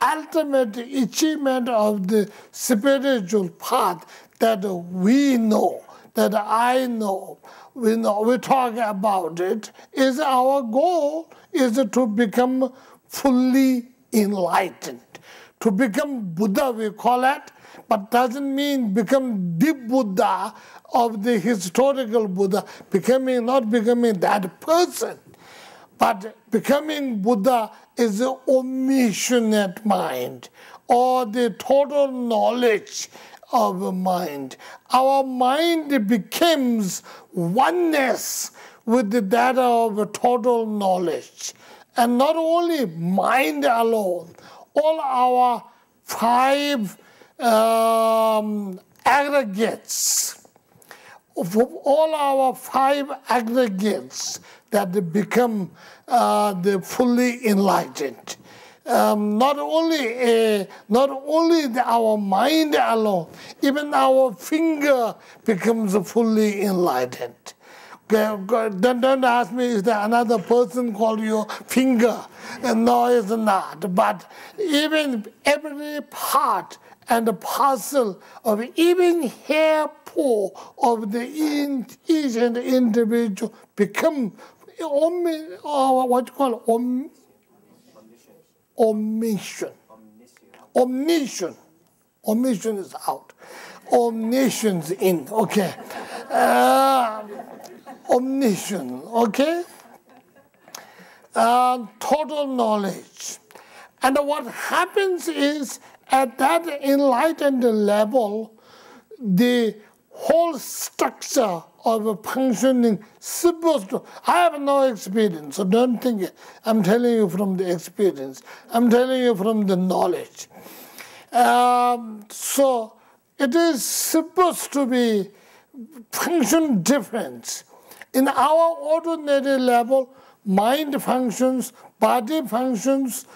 ultimate achievement of the spiritual path that we know, that I know, we talk about it, is our goal is to become fully enlightened. To become Buddha, we call it, but doesn't mean become the Buddha of the historical Buddha, not becoming that person. But becoming Buddha is the omniscient mind, or the total knowledge of mind. Our mind becomes oneness with the data of total knowledge. And not only mind alone, all our five aggregates, all our five aggregates that become the fully enlightened. Not only our mind alone, even our finger becomes fully enlightened. Don't ask me, is there another person called your finger? No, it's not. But even every part and the parcel of even hair pore of the each and individual become what you call omniscient. Omniscient. Omniscient is out. Omniscience in. Okay. Omniscient. Okay. Total knowledge. And what happens is, at that enlightened level, the whole structure of a functioning supposed to. I have no experience, so don't think it. I'm telling you from the experience. I'm telling you from the knowledge. So it is supposed to be function different. In our ordinary level, mind functions, body functions,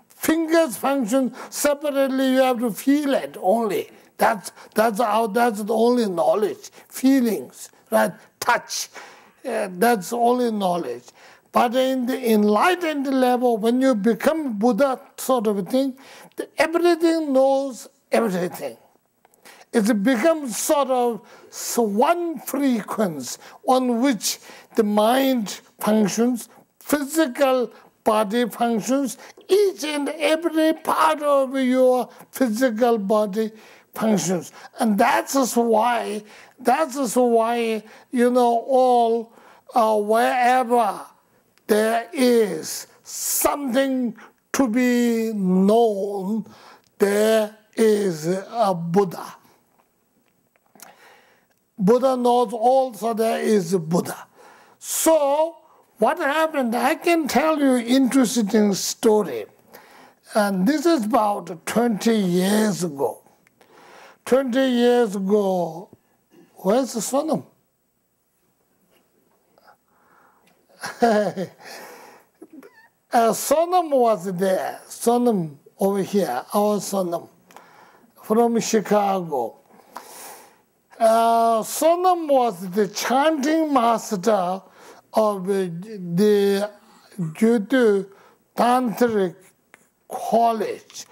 fingers function separately. You have to feel it only. That's the only knowledge. Feelings, right? Touch. That's only knowledge. But in the enlightened level, when you become Buddha sort of a thing, everything knows everything. It becomes sort of one frequency on which the mind functions, physical body functions, each and every part of your physical body functions. And that's why, all wherever there is something to be known, there is a Buddha. Buddha knows all, so there is a Buddha. So what happened, I can tell you an interesting story. And this is about 20 years ago. 20 years ago, where's the Sonam? Sonam was there. Sonam over here, our Sonam, from Chicago. Sonam was the chanting master of the Jutu Tantric College.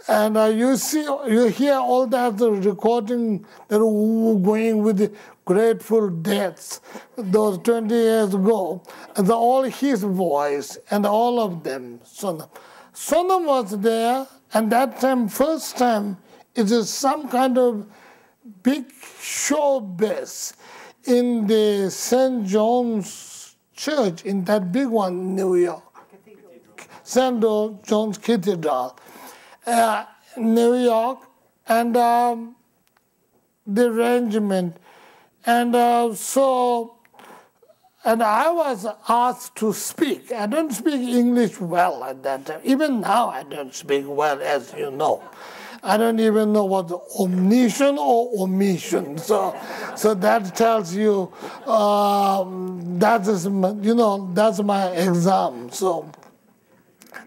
And you hear all that recording that going with the Grateful Deads, those 20 years ago, and all his voice and all of them. Sonam was there, and that time, first time, it is some kind of big showbiz in the St. John's Church, in that big one in New York, St. John's Cathedral. New York, and the arrangement. And I was asked to speak. I don't speak English well at that time. Even now I don't speak well, as you know. I don't even know what omniscient or omission. So that tells you that is, that's my exam. So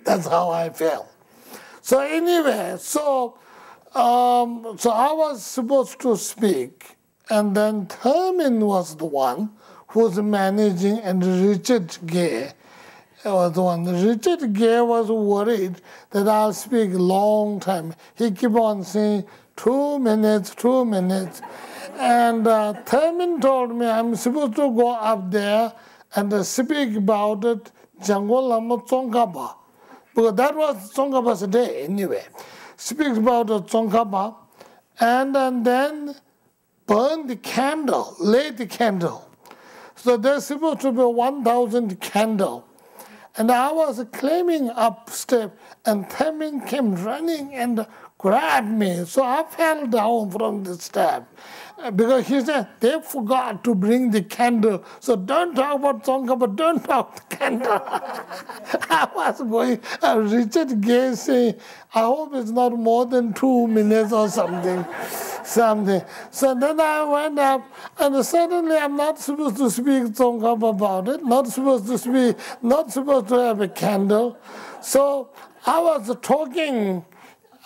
that's how I felt. So anyway, so I was supposed to speak, and then Thurman was the one who was managing, and Richard Gay, was the one. Richard Gere was worried that I'll speak a long time. He kept on saying, 2 minutes, 2 minutes. And Thurman told me I'm supposed to go up there and speak about it, Jango Lama Tsongkhapa. Because that was Tsongkhapa's day anyway. Speaks about Tsongkhapa and then burn the candle, light the candle. So there's supposed to be 1,000 candle. And I was climbing up step, and Thurman came running and grabbed me. So I fell down from the step. Because he said, they forgot to bring the candle. So don't talk about Tsongkhapa, don't talk about the candle. I was going, Richard Gere saying, I hope it's not more than 2 minutes or something. So then I went up, and suddenly I'm not supposed to speak Tsongkhapa about it, not supposed to have a candle. So I was talking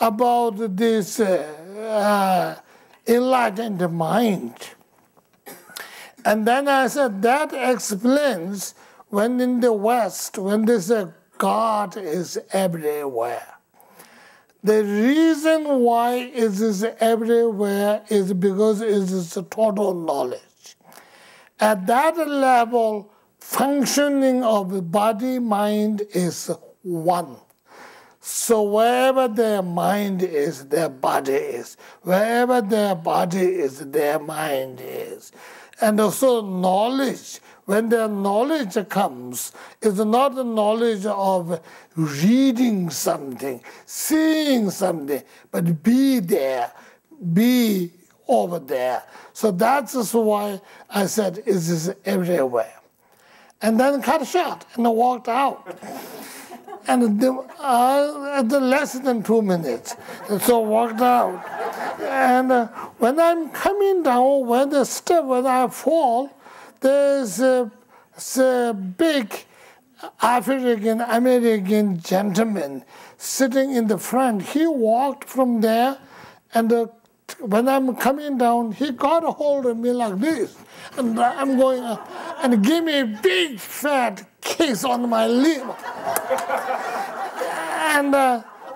about this enlightened mind. And then I said, that explains when in the West, when they say God is everywhere. The reason why it is everywhere is because it is a total knowledge. At that level, functioning of the body, mind is one. So wherever their mind is, their body is. Wherever their body is, their mind is. And also knowledge, when their knowledge comes, is not the knowledge of reading something, seeing something, but be there, be over there. So that's why I said it is everywhere. And then cut short and walked out. And the less than 2 minutes. So walked out. And when I'm coming down, when I fall, there's a big African-American gentleman sitting in the front. He walked from there, and when I'm coming down, he got a hold of me like this. And I'm going, and give me a big fat kiss on my lip.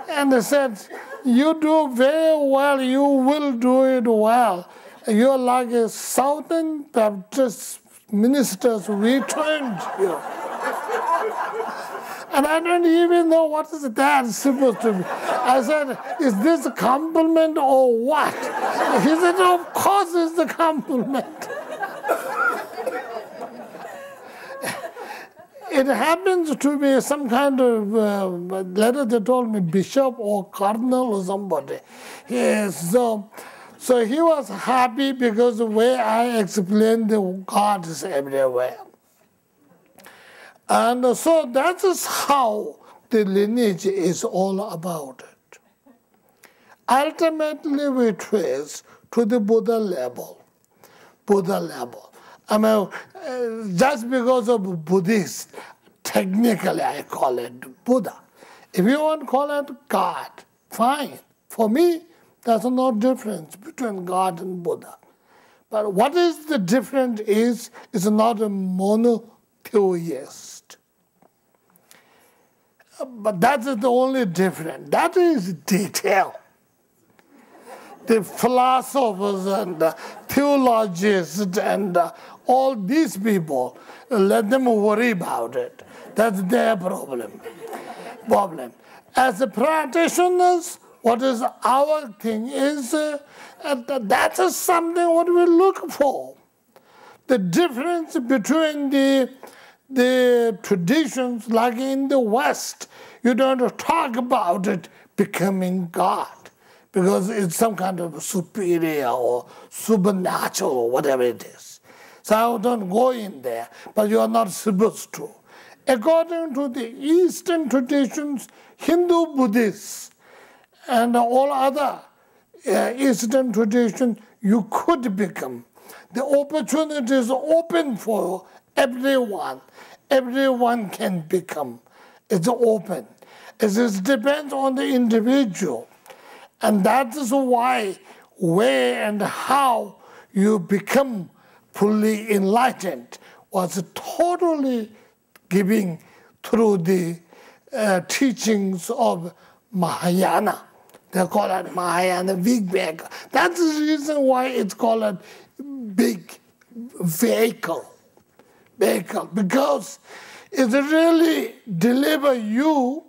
And said, you do very well, you will do it well. You're like a Southern Baptist minister's returned here. And I don't even know what is that supposed to be. I said, is this a compliment or what? He said, of course it's a compliment. It happens to be some kind of letter they told me, bishop or cardinal or somebody. Yes, so he was happy because the way I explained the God is everywhere. And so that is how the lineage is all about it. Ultimately, we trace to the Buddha level. I mean, just because of Buddhist, technically I call it Buddha. If you want to call it God, fine. For me, there's no difference between God and Buddha. But what is the difference is not a monotheist. But that is the only difference. That is detail. The philosophers and the theologians and all these people, let them worry about it. That's their problem. As a practitioners, what is our thing is that is something what we look for. The difference between the traditions, like in the West, you don't talk about it becoming God, because it's some kind of superior or supernatural or whatever it is. So I don't go in there, but you are not supposed to. According to the Eastern traditions, Hindu, Buddhists, and all other Eastern traditions, you could become. The opportunity is open for everyone. Everyone can become. It's open. It depends on the individual. And that is why where and how you become fully enlightened was totally giving through the teachings of Mahayana. They call it Mahayana big vehicle. That's the reason why it's called a big vehicle. Because it really delivers you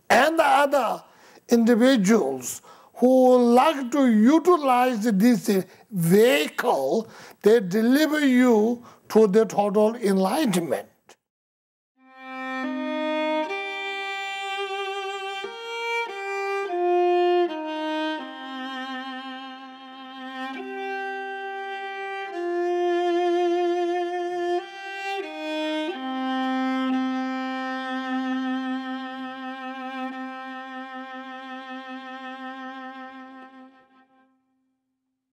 and the other individuals who like to utilize this vehicle, they deliver you to the total enlightenment.